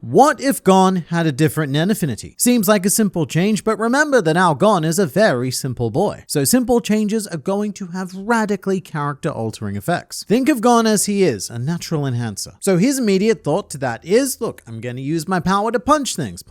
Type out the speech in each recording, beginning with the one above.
What if Gon had a different Nen affinity? Seems like a simple change, but remember that our Gon is a very simple boy. So simple changes are going to have radically character altering effects. Think of Gon as he is, a natural enhancer. So his immediate thought to that is, look, I'm going to use my power to punch things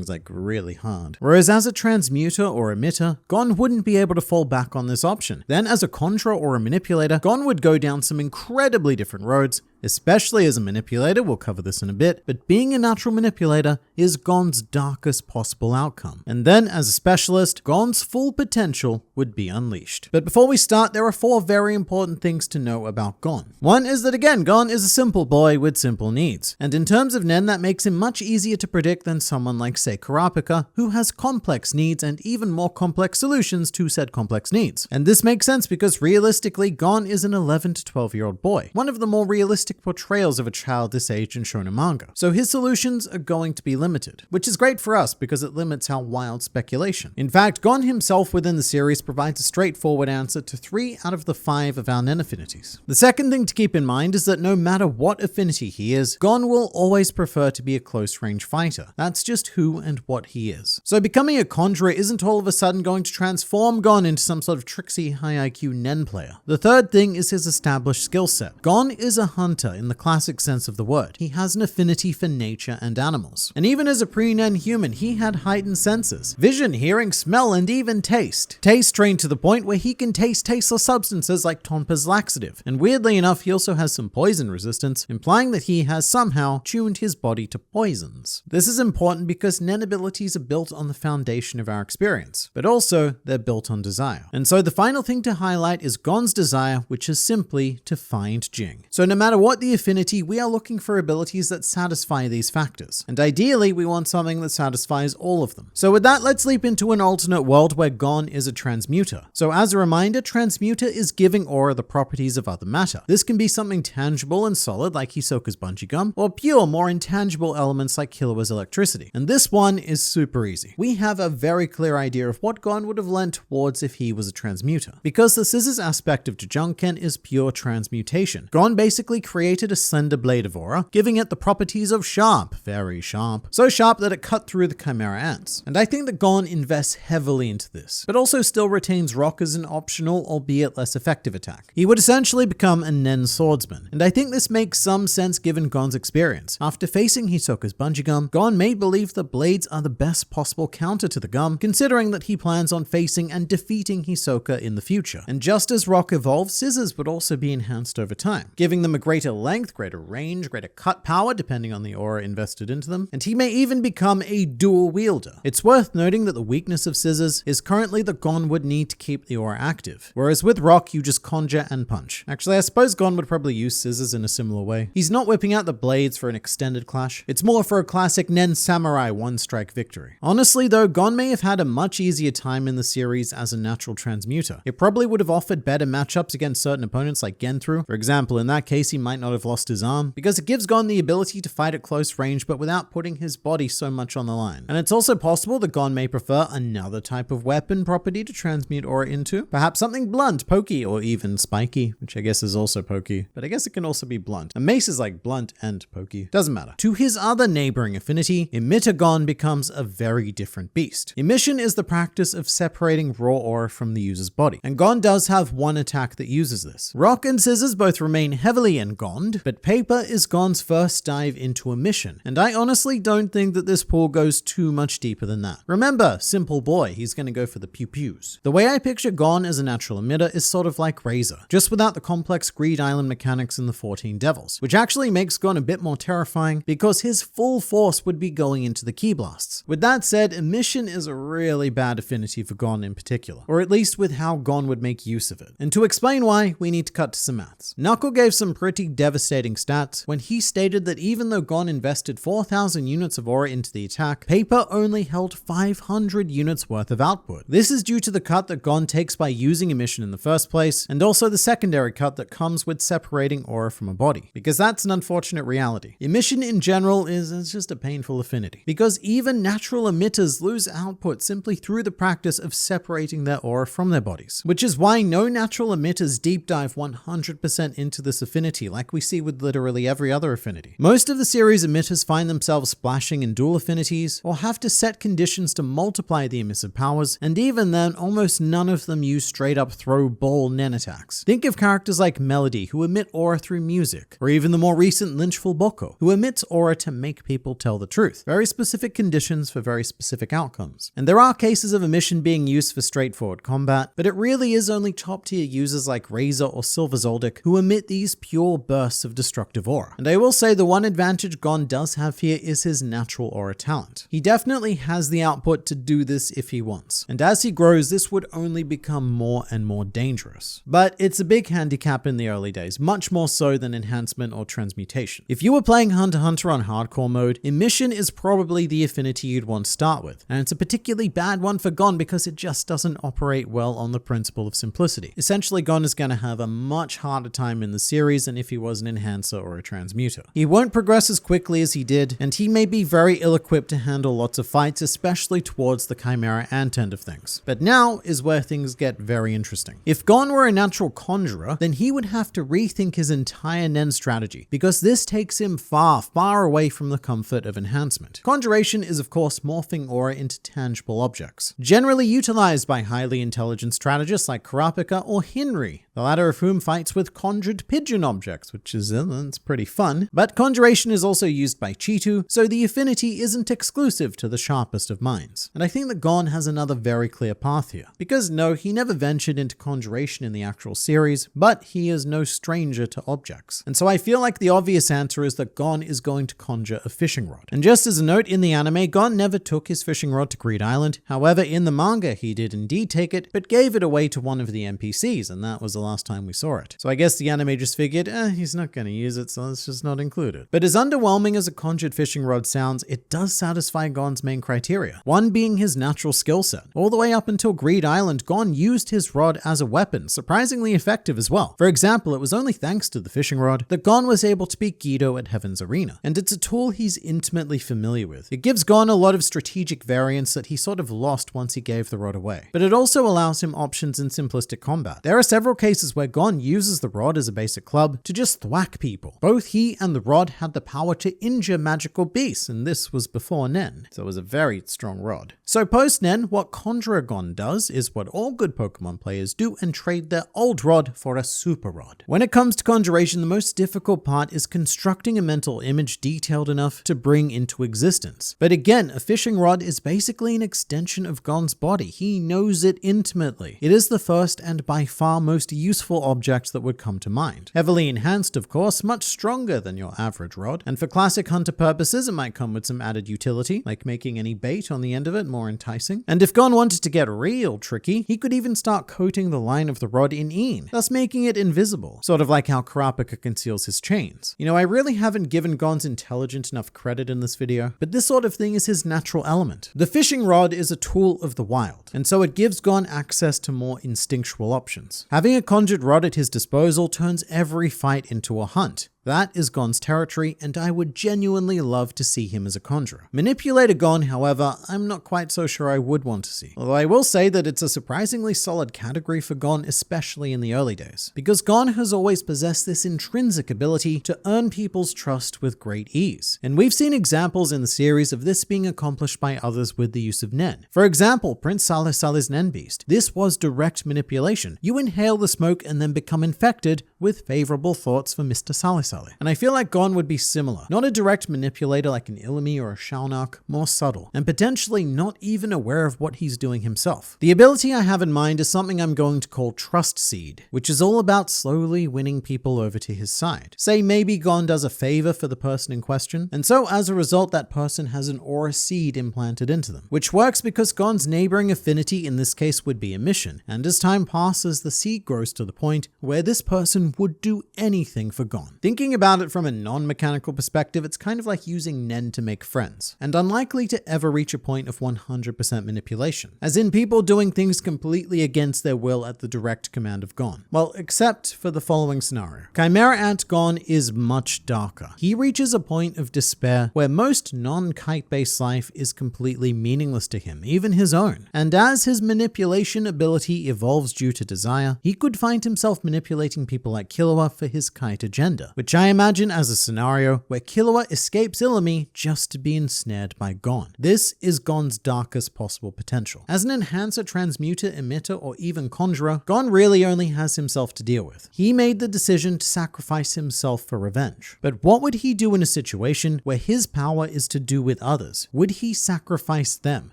like really hard. Whereas as a transmuter or emitter, Gon wouldn't be able to fall back on this option. Then as a conjurer or a manipulator, Gon would go down some incredibly different roads, especially as a manipulator, we'll cover this in a bit, but being a natural manipulator is Gon's darkest possible outcome. And then as a specialist, Gon's full potential would be unleashed. But before we start, there are 4 very important things to know about Gon. One is that again, Gon is a simple boy with simple needs. And in terms of Nen, that makes him much easier to predict than someone like, say, Kurapika, who has complex needs and even more complex solutions to said complex needs. And this makes sense because realistically, Gon is an 11 to 12-year-old boy, one of the more realistic portrayals of a child this age in shonen manga. So his solutions are going to be limited, which is great for us because it limits our wild speculation. In fact, Gon himself within the series provides a straightforward answer to 3 out of the 5 of our Nen affinities. The second thing to keep in mind is that no matter what affinity he is, Gon will always prefer to be a close-range fighter. That's just who and what he is. So becoming a conjurer isn't all of a sudden going to transform Gon into some sort of tricksy high IQ Nen player. The third thing is his established skill set. Gon is a hunter in the classic sense of the word. He has an affinity for nature and animals. And even as a pre-Nen human, he had heightened senses. Vision, hearing, smell, and even taste. Taste trained to the point where he can taste tasteless substances like Tonpa's laxative. And weirdly enough, he also has some poison resistance, implying that he has somehow tuned his body to poisons. This is important because Nen abilities are built on the foundation of our experience, but also they're built on desire. And so the final thing to highlight is Gon's desire, which is simply to find Jing. So no matter what the affinity, we are looking for abilities that satisfy these factors. And ideally, we want something that satisfies all of them. So with that, let's leap into an alternate world where Gon is a transmuter. So as a reminder, transmuter is giving aura the properties of other matter. This can be something tangible and solid like Hisoka's bungee gum, or pure, more intangible elements like Killua's electricity. And this one is super easy. We have a very clear idea of what Gon would have lent towards if he was a transmuter. Because the scissors aspect of Jujunken is pure transmutation. Gon basically created a slender blade of aura, giving it the properties of sharp, very sharp, so sharp that it cut through the chimera ants. And I think that Gon invests heavily into this, but also still retains rock as an optional, albeit less effective attack. He would essentially become a Nen swordsman, and I think this makes some sense given Gon's experience. After facing Hisoka's bungee gum, Gon may believe that blades are the best possible counter to the gum, considering that he plans on facing and defeating Hisoka in the future. And just as rock evolves, scissors would also be enhanced over time, giving them a greater length, greater range, greater cut power depending on the aura invested into them, and he may even become a dual wielder. It's worth noting that the weakness of scissors is currently that Gon would need to keep the aura active, whereas with rock you just conjure and punch. Actually, I suppose Gon would probably use scissors in a similar way. He's not whipping out the blades for an extended clash. It's more for a classic Nen samurai one-strike victory. Honestly though, Gon may have had a much easier time in the series as a natural transmuter. It probably would have offered better matchups against certain opponents like Genthru. For example, in that case he might not have lost his arm, because it gives Gon the ability to fight at close range but without putting his body so much on the line. And it's also possible that Gon may prefer another type of weapon property to transmute aura into. Perhaps something blunt, pokey, or even spiky, which I guess is also pokey, but I guess it can also be blunt. A mace is like blunt and pokey. Doesn't matter. To his other neighboring affinity, Emitter Gon becomes a very different beast. Emission is the practice of separating raw aura from the user's body, and Gon does have one attack that uses this. Rock and scissors both remain heavily Ngonned, but paper is Gon's first dive into emission, and I honestly don't think that this pool goes too much deeper than that. Remember, simple boy, he's gonna go for the pew-pews. The way I picture Gon as a natural emitter is sort of like Razor, just without the complex Greed Island mechanics in the 14 Devils, which actually makes Gon a bit more terrifying because his full force would be going into the Ki Blasts. With that said, emission is a really bad affinity for Gon in particular, or at least with how Gon would make use of it. And to explain why, we need to cut to some maths. Knuckle gave some pretty devastating stats when he stated that even though Gon invested 4,000 units of aura into the attack, paper only held 500 units worth of output. This is due to the cut that Gon takes by using emission in the first place, and also the secondary cut that comes with separating aura from a body, because that's an unfortunate reality. Emission in general is just a painful affinity, because even natural emitters lose output simply through the practice of separating their aura from their bodies, which is why no natural emitters deep dive 100% into this affinity like like we see with literally every other affinity. Most of the series emitters find themselves splashing in dual affinities, or have to set conditions to multiply the emissive powers, and even then, almost none of them use straight up throw ball Nen attacks. Think of characters like Melody, who emit aura through music, or even the more recent Lynchful Boko, who emits aura to make people tell the truth. Very specific conditions for very specific outcomes. And there are cases of emission being used for straightforward combat, but it really is only top tier users like Razor or Silver Zoldyck who emit these pure bursts of destructive aura. And I will say the one advantage Gon does have here is his natural aura talent. He definitely has the output to do this if he wants. And as he grows, this would only become more and more dangerous. But it's a big handicap in the early days, much more so than enhancement or transmutation. If you were playing Hunter x Hunter on hardcore mode, emission is probably the affinity you'd want to start with. And it's a particularly bad one for Gon because it just doesn't operate well on the principle of simplicity. Essentially, Gon is going to have a much harder time in the series than if he was an enhancer or a transmuter. He won't progress as quickly as he did, and he may be very ill-equipped to handle lots of fights, especially towards the Chimera Ant end of things. But now is where things get very interesting. If Gon were a natural conjurer, then he would have to rethink his entire Nen strategy, because this takes him far, far away from the comfort of enhancement. Conjuration is of course morphing aura into tangible objects, generally utilized by highly intelligent strategists like Kurapika or Henry, the latter of whom fights with conjured pigeon objects, which is it's pretty fun. But conjuration is also used by Cheetu, so the affinity isn't exclusive to the sharpest of minds. And I think that Gon has another very clear path here, because no, he never ventured into conjuration in the actual series, but he is no stranger to objects. And so I feel like the obvious answer is that Gon is going to conjure a fishing rod. And just as a note, in the anime, Gon never took his fishing rod to Greed Island. However, in the manga, he did indeed take it, but gave it away to one of the NPCs, and that was the last time we saw it. So I guess the anime just figured, he's not going to use it, so let's just not include it. But as underwhelming as a conjured fishing rod sounds, it does satisfy Gon's main criteria, one being his natural skill set. All the way up until Greed Island, Gon used his rod as a weapon, surprisingly effective as well. For example, it was only thanks to the fishing rod that Gon was able to beat Guido at Heaven's Arena, and it's a tool he's intimately familiar with. It gives Gon a lot of strategic variance that he sort of lost once he gave the rod away, but it also allows him options in simplistic combat. There are several cases where Gon uses the rod as a basic club to just thwack people. Both he and the rod had the power to injure magical beasts, and this was before Nen, so it was a very strong rod. So post Nen, what Conjurer Gon does is what all good Pokemon players do and trade their old rod for a super rod. When it comes to conjuration, the most difficult part is constructing a mental image detailed enough to bring into existence. But again, a fishing rod is basically an extension of Gon's body. He knows it intimately. It is the first and by far most useful object that would come to mind. Heavily enhanced, of course, much stronger than your average rod. And for classic hunter purposes, it might come with some added utility, like making any bait on the end of it more enticing. And if Gon wanted to get real tricky, he could even start coating the line of the rod in een, thus making it invisible, sort of like how Kurapika conceals his chains. You know, I really haven't given Gon's intelligence enough credit in this video, but this sort of thing is his natural element. The fishing rod is a tool of the wild, and so it gives Gon access to more instinctual options. Having a conjured rod at his disposal turns every fight into a hunt. That is Gon's territory, and I would genuinely love to see him as a conjurer. Manipulator Gon, however, I'm not quite so sure I would want to see. Although I will say that it's a surprisingly solid category for Gon, especially in the early days, because Gon has always possessed this intrinsic ability to earn people's trust with great ease. And we've seen examples in the series of this being accomplished by others with the use of Nen. For example, Prince Saleh Saleh's Nen Beast. This was direct manipulation. You inhale the smoke and then become infected with favorable thoughts for Mr. Saleh Saleh. And I feel like Gon would be similar. Not a direct manipulator like an Illumi or a Shalnak, more subtle, and potentially not even aware of what he's doing himself. The ability I have in mind is something I'm going to call Trust Seed, which is all about slowly winning people over to his side. Say maybe Gon does a favor for the person in question, and so as a result that person has an aura seed implanted into them, which works because Gon's neighboring affinity in this case would be emission, and as time passes the seed grows to the point where this person would do anything for Gon. Thinking about it from a non-mechanical perspective, it's kind of like using Nen to make friends, and unlikely to ever reach a point of 100% manipulation, as in people doing things completely against their will at the direct command of Gon. Well, except for the following scenario. Chimera Ant Gon is much darker. He reaches a point of despair where most non-kite-based life is completely meaningless to him, even his own. And as his manipulation ability evolves due to desire, he could find himself manipulating people like Killua for his kite agenda, which which I imagine as a scenario where Killua escapes Illumi just to be ensnared by Gon. This is Gon's darkest possible potential. As an enhancer, transmuter, emitter, or even conjurer, Gon really only has himself to deal with. He made the decision to sacrifice himself for revenge. But what would he do in a situation where his power is to do with others? Would he sacrifice them?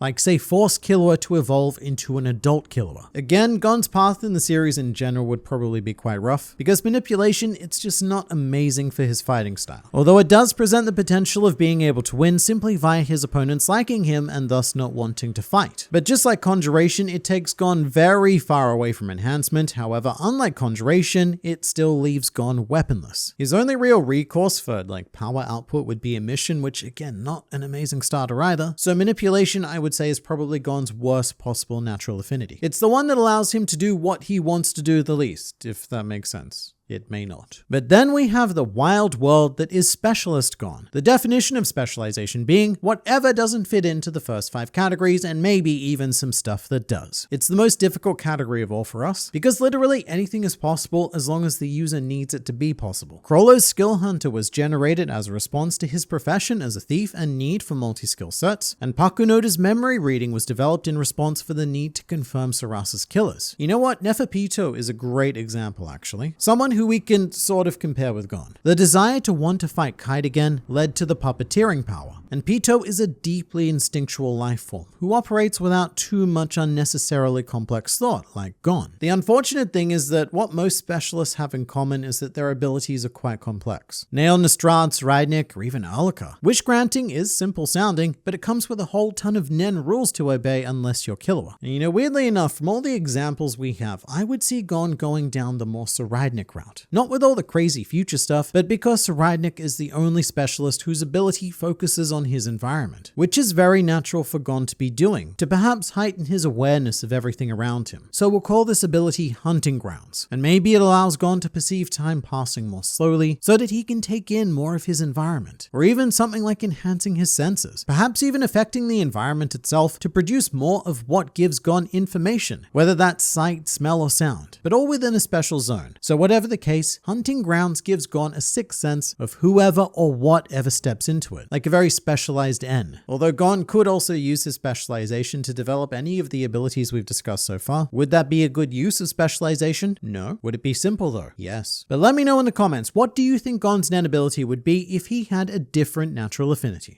Like, say, force Killua to evolve into an adult Killua? Again, Gon's path in the series in general would probably be quite rough, because manipulation, it's just not amazing for his fighting style. Although it does present the potential of being able to win simply via his opponents liking him and thus not wanting to fight. But just like conjuration, it takes Gon very far away from enhancement. However, unlike conjuration, it still leaves Gon weaponless. His only real recourse for like power output would be emission, which again, not an amazing starter either. So manipulation, I would say, is probably Gon's worst possible natural affinity. It's the one that allows him to do what he wants to do the least, if that makes sense. It may not. But then we have the wild world that is Specialist Gon. The definition of specialization being whatever doesn't fit into the first 5 categories, and maybe even some stuff that does. It's the most difficult category of all for us, because literally anything is possible as long as the user needs it to be possible. Chrollo's Skill Hunter was generated as a response to his profession as a thief and need for multi-skill sets, and Pakunoda's memory reading was developed in response for the need to confirm Sarasa's killers. You know what? Neferpito is a great example, actually. Someone who we can sort of compare with Gon. The desire to want to fight Kite again led to the puppeteering power, and Pito is a deeply instinctual life form who operates without too much unnecessarily complex thought, like Gon. The unfortunate thing is that what most specialists have in common is that their abilities are quite complex. Nail, Nestrad, Srydnik, or even Alaka. Wish granting is simple sounding, but it comes with a whole ton of Nen rules to obey unless you're Killua. And you know, weirdly enough, from all the examples we have, I would see Gon going down the more Srydnik route. Not with all the crazy future stuff, but because Srydnik is the only specialist whose ability focuses on his environment, which is very natural for Gon to be doing, to perhaps heighten his awareness of everything around him. So we'll call this ability Hunting Grounds, and maybe it allows Gon to perceive time passing more slowly so that he can take in more of his environment, or even something like enhancing his senses, perhaps even affecting the environment itself to produce more of what gives Gon information, whether that's sight, smell, or sound, but all within a special zone. So whatever the case, Hunting Grounds gives Gon a sixth sense of whoever or whatever steps into it, like a very specialized N. Although Gon could also use his specialization to develop any of the abilities we've discussed so far. Would that be a good use of specialization? No. Would it be simple though? Yes. But let me know in the comments, what do you think Gon's Nen ability would be if he had a different natural affinity?